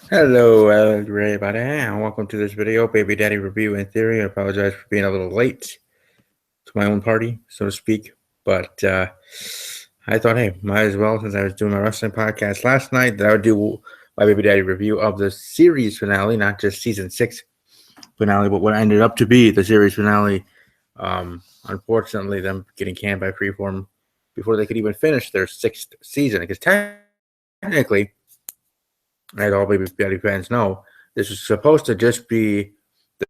Hello, everybody, and welcome to this video, Baby Daddy Review in Theory. I apologize for being a little late to my own party, so to speak, but I thought, hey, might as well, since I was doing my wrestling podcast last night, that I would do my Baby Daddy review of the series finale, not just season 6 finale, but what ended up to be the series finale. Unfortunately, them getting canned by Freeform before they could even finish their 6th season, because technically, as all Baby Daddy fans know, this was supposed to just be the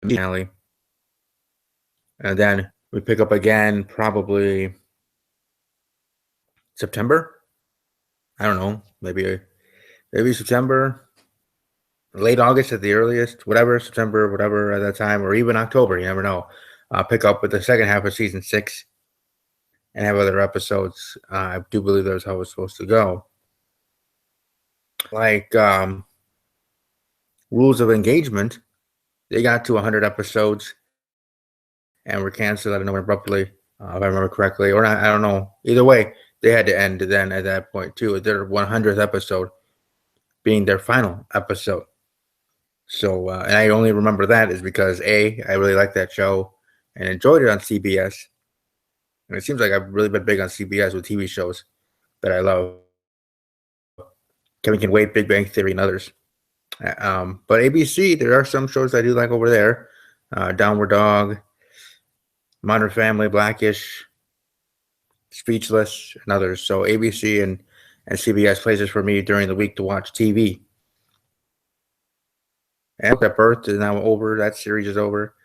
finale, and then we pick up again probably September. I don't know, maybe September, late August at the earliest, whatever September, whatever at that time, or even October. You never know. Pick up with the second half of season 6 and have other episodes. I do believe that's how it's supposed to go. Like Rules of Engagement, they got to 100 episodes and were canceled out of nowhere abruptly, if I remember correctly, or not. I don't know. Either way, they had to end then at that point too. Their 100th episode being their final episode. So, and I only remember that is because I really liked that show and enjoyed it on CBS. And it seems like I've really been big on CBS with TV shows that I love. Kevin Can Wait, Big Bang Theory, and others. But ABC, there are some shows I do like over there. Downward Dog, Modern Family, Blackish, Speechless, and others. So ABC and CBS places for me during the week to watch TV. And that Birth is now over. That series is over.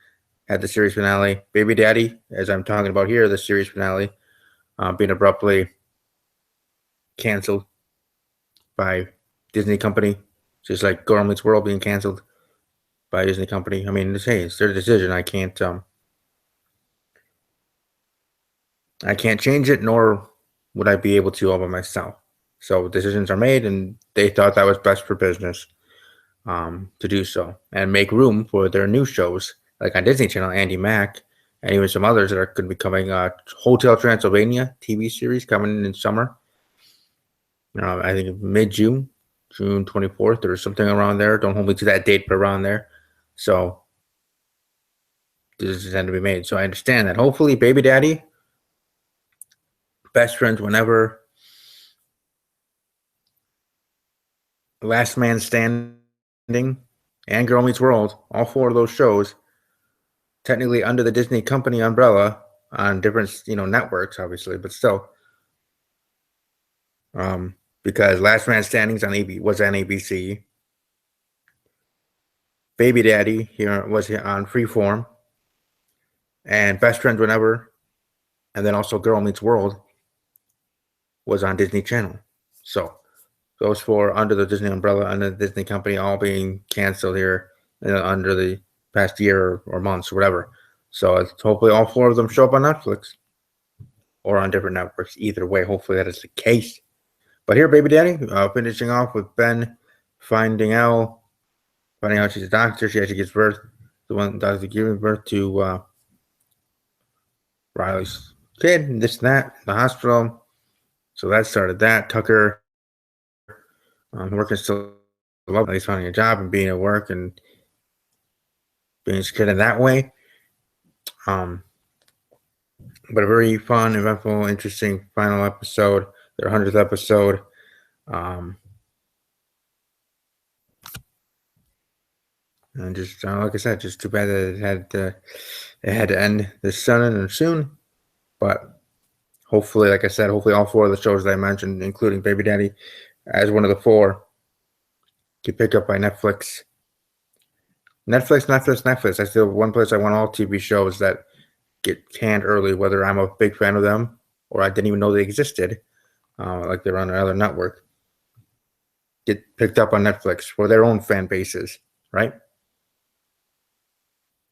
Had the series finale. Baby Daddy, as I'm talking about here, the series finale, being abruptly canceled by Disney Company, just like Girl Meets World being canceled by Disney Company. I mean, hey, it's their decision. I can't change it, nor would I be able to all by myself. So decisions are made, and they thought that was best for business to do so and make room for their new shows, like on Disney Channel, Andy Mack, and even some others that are going to be coming. Hotel Transylvania TV series coming in summer. I think mid-June, June 24th or something around there. Don't hold me to that date, but around there. So decisions had to be made. So I understand that. Hopefully, Baby Daddy, Best Friends Whenever, Last Man Standing, and Girl Meets World, all 4 of those shows, technically under the Disney Company umbrella on different, networks, obviously, but still. Because Last Man Standing was on ABC. Baby Daddy here was on Freeform, and Best Friends Whenever, and then also Girl Meets World was on Disney Channel. So those 4 under the Disney umbrella, under the Disney Company, all being canceled here under the past year or months or whatever. So hopefully all 4 of them show up on Netflix or on different networks. Either way, hopefully that is the case. But here, Baby Daddy, finishing off with Ben finding out she's a doctor. She actually gives birth. The one doctor giving birth to Riley's kid, and this and that, in the hospital. So that started that. Tucker working still, at least finding a job and being at work and being scared in that way. But a very fun, eventful, interesting final episode, their 100th episode. And just like I said, just too bad that it had to end this sudden and soon. But hopefully, like I said, hopefully all 4 of the shows that I mentioned, including Baby Daddy, as one of the 4, get picked up by Netflix. Netflix. That's the one place I want all TV shows that get canned early, whether I'm a big fan of them or I didn't even know they existed, like they're on another network, get picked up on Netflix for their own fan bases, right?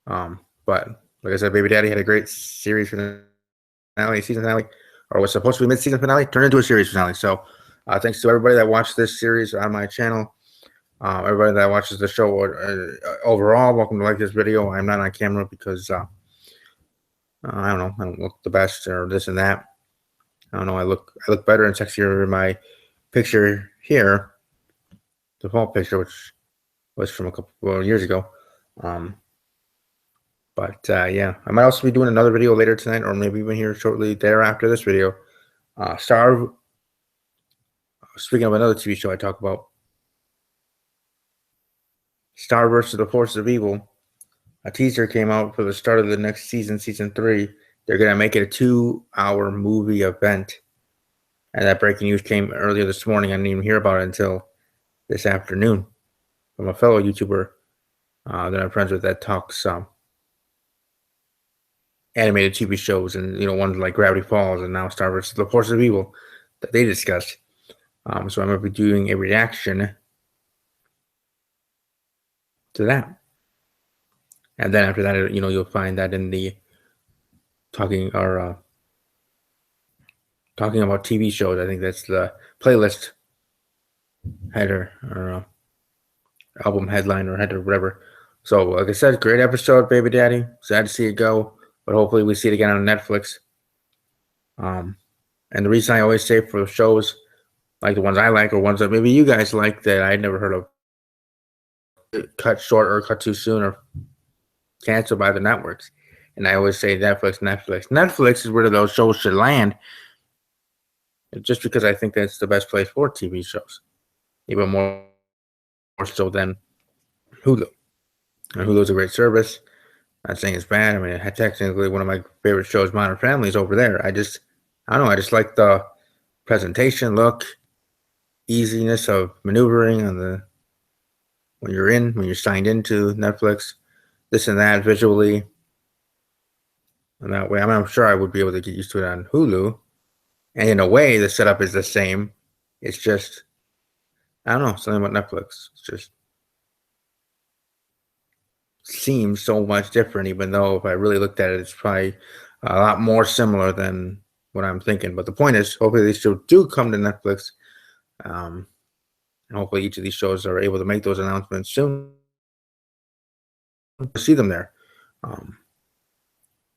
But like I said, Baby Daddy had a great series finale, season finale, or was supposed to be mid-season finale, turned into a series finale. So thanks to everybody that watched this series on my channel. Everybody that watches the show overall, welcome to like this video. I'm not on camera because I don't know, I don't look the best or this and that. I don't know, I look better and sexier in my picture here default picture, which was from a couple years ago. But yeah, I might also be doing another video later tonight, or maybe even here shortly thereafter this video. Speaking of another TV show I talk about, Star versus the Forces of Evil. A teaser came out for the start of the next season, season 3. They're gonna make it a 2-hour movie event, and that breaking news came earlier this morning. I didn't even hear about it until this afternoon from a fellow YouTuber that I'm friends with that talks animated TV shows, and ones like Gravity Falls and now Star vs. the Forces of Evil that they discussed. So I'm gonna be doing a reaction to that, and then after that, you'll find that in the talking about TV shows. I think that's the playlist header or album headline or header, whatever. So, like I said, great episode, Baby Daddy. Sad to see it go, but hopefully we see it again on Netflix. And the reason I always say for shows like the ones I like, or ones that maybe you guys like that I never heard of, cut short or cut too soon or canceled by the networks. And I always say Netflix. Netflix is where those shows should land, just because I think that's the best place for TV shows, even more so than Hulu. And Hulu's a great service. I'm not saying it's bad. I mean, technically one of my favorite shows, Modern Family, is over there. I don't know. I just like the presentation, look, easiness of maneuvering on when you're signed into Netflix, this and that visually. And that way, I'm sure I would be able to get used to it on Hulu. And in a way, the setup is the same. It's just, I don't know, something about Netflix. It just seems so much different, even though if I really looked at it, it's probably a lot more similar than what I'm thinking. But the point is, hopefully these shows do come to Netflix. And hopefully each of these shows are able to make those announcements soon. See them there.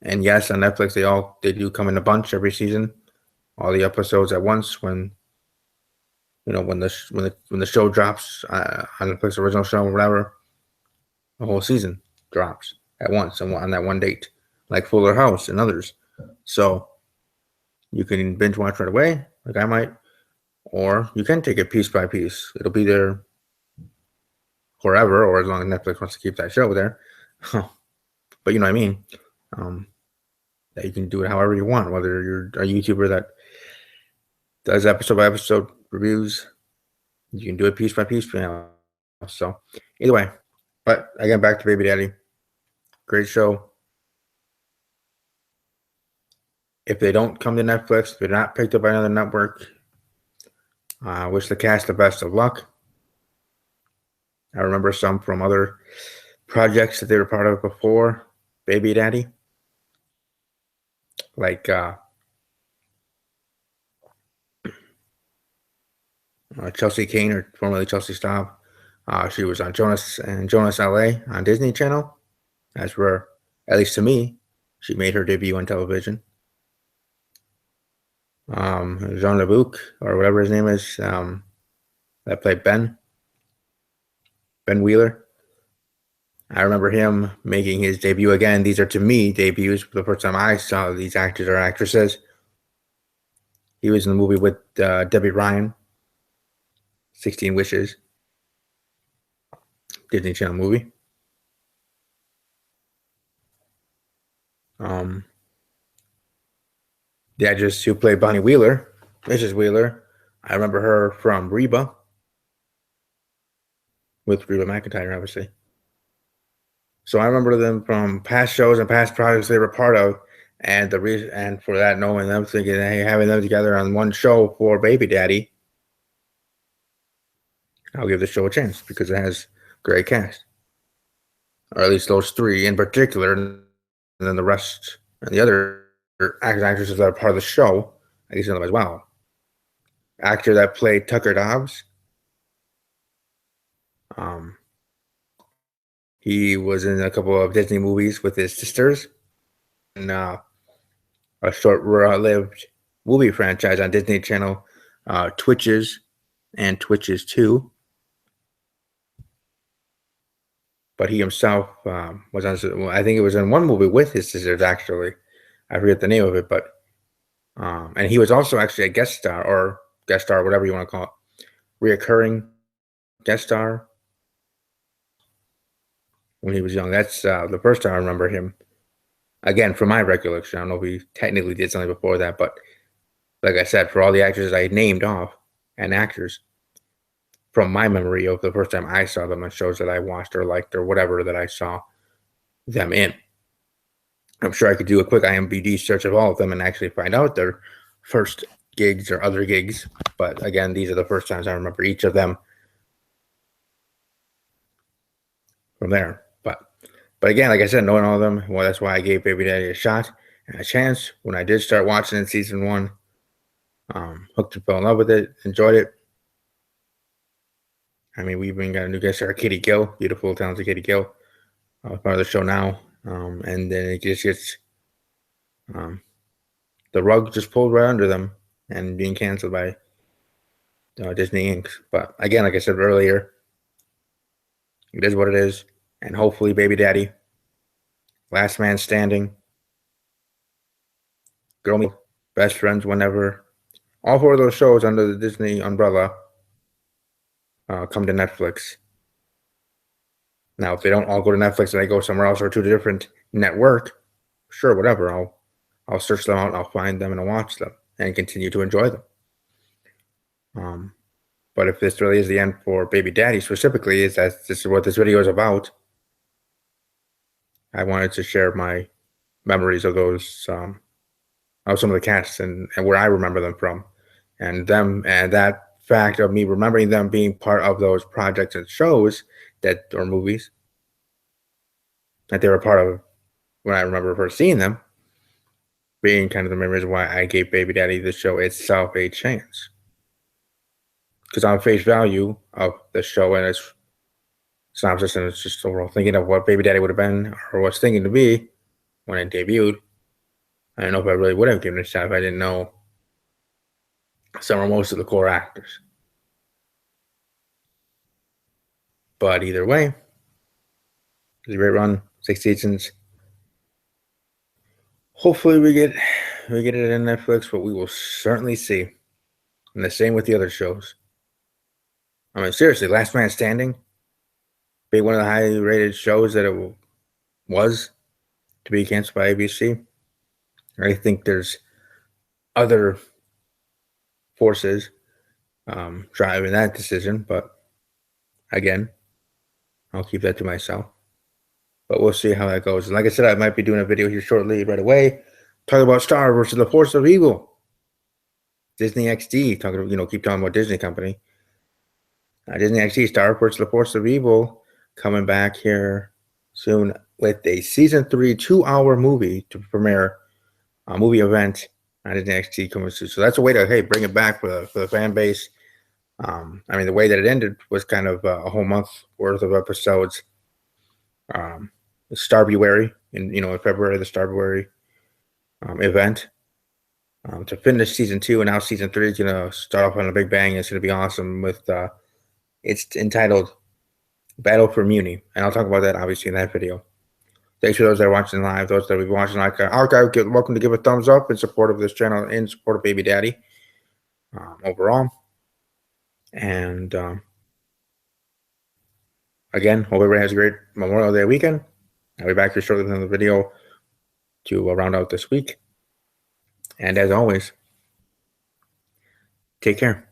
And yes, on Netflix, they do come in a bunch every season, all the episodes at once. When the show drops on Netflix, original show or whatever, the whole season drops at once on that one date, like Fuller House and others. So you can binge watch right away, like I might, or you can take it piece by piece. It'll be there forever, or as long as Netflix wants to keep that show there. But you know what I mean. That you can do it however you want, whether you're a YouTuber that does episode by episode reviews, you can do it piece by piece. So either way, but again, back to Baby Daddy. Great show. If they don't come to Netflix, if they're not picked up by another network, I wish the cast the best of luck. I remember some from other projects that they were part of before Baby Daddy, like Chelsea Kane, or formerly Chelsea Staub. She was on Jonas LA on Disney Channel. That's where, at least to me, she made her debut on television. Jean LeBouc, or whatever his name is, that played Ben Wheeler. I remember him making his debut again. These are, to me, debuts for the first time I saw these actors or actresses. He was in the movie with Debbie Ryan, 16 Wishes, Disney Channel movie. The actress who played Bonnie Wheeler, Mrs. Wheeler, I remember her from Reba, with Reba McEntire, obviously. So I remember them from past shows and past projects they were part of, and for that, knowing them, thinking, hey, having them together on one show for Baby Daddy, I'll give the show a chance because it has great cast, or at least those three in particular, and then the rest and the other actors and actresses that are part of the show, I guess, know them as well. Actor that played Tucker Dobbs, he was in a couple of Disney movies with his sisters, and a short-lived movie franchise on Disney Channel, Twitches and Twitches 2. but he himself was on. Well, I think it was in one movie with his sisters. Actually, I forget the name of it, but and he was also actually a guest star, whatever you want to call it, reoccurring guest star when he was young. That's the first time I remember him. Again, from my recollection, I don't know if he technically did something before that, but like I said, for all the actors I named off and actors, from my memory of the first time I saw them on shows that I watched or liked or whatever that I saw them in. I'm sure I could do a quick IMDb search of all of them and actually find out their first gigs or other gigs. But again, these are the first times I remember each of them from there. But again, like I said, knowing all of them, well, that's why I gave Baby Daddy a shot and a chance. When I did start watching in season 1, hooked and fell in love with it, enjoyed it. I mean, we even got a new guest star, Katie Gill, beautiful, talented Katie Gill, part of the show now. And then it just gets the rug just pulled right under them and being canceled by Disney Inc. But again, like I said earlier, it is what it is. And hopefully, Baby Daddy, Last Man Standing, Girl Meets Best Friends Whenever, all 4 of those shows under the Disney umbrella come to Netflix. Now, if they don't all go to Netflix and they go somewhere else or to a different network, sure, whatever. I'll search them out, I'll find them, and I'll watch them and continue to enjoy them. But if this really is the end for Baby Daddy specifically, is that this is what this video is about, I wanted to share my memories of those, of some of the casts and where I remember them from, and that fact of me remembering them being part of those projects and shows or movies that they were part of when I remember first seeing them, being kind of the main reason why I gave Baby Daddy, the show itself, a chance. Because on face value of the show and its synopsis and it's just overall thinking of what Baby Daddy would have been or was thinking to be when it debuted, I don't know if I really would have given it a shot if I didn't know some or most of the core actors. But either way, it's a great run, 6 seasons. Hopefully we get it in Netflix, but we will certainly see. And the same with the other shows. I mean, seriously, Last Man Standing, be one of the highly rated shows that it was to be canceled by ABC. I think there's other forces driving that decision, but again, I'll keep that to myself. But we'll see how that goes. And like I said, I might be doing a video here shortly, right away, talking about Star versus the Force of Evil. Disney XD, keep talking about Disney company. Disney XD, Star versus the Force of Evil, coming back here soon with a season 3 2-hour movie to premiere a movie event on Disney XD coming soon. So that's a way to bring it back for the fan base. I mean, the way that it ended was kind of a whole month worth of episodes. Starbuary in February, the Starbuary event to finish season 2, and now season 3 is gonna start off on a big bang. It's gonna be awesome. With it's entitled Battle for Muni, and I'll talk about that obviously in that video. Thanks for those that are watching live, those that will be watching like archive. Welcome to give a thumbs up in support of this channel, in support of Baby Daddy overall. And again, hope everybody has a great Memorial Day weekend. I'll be back here shortly with another video to round out this week. And as always, take care.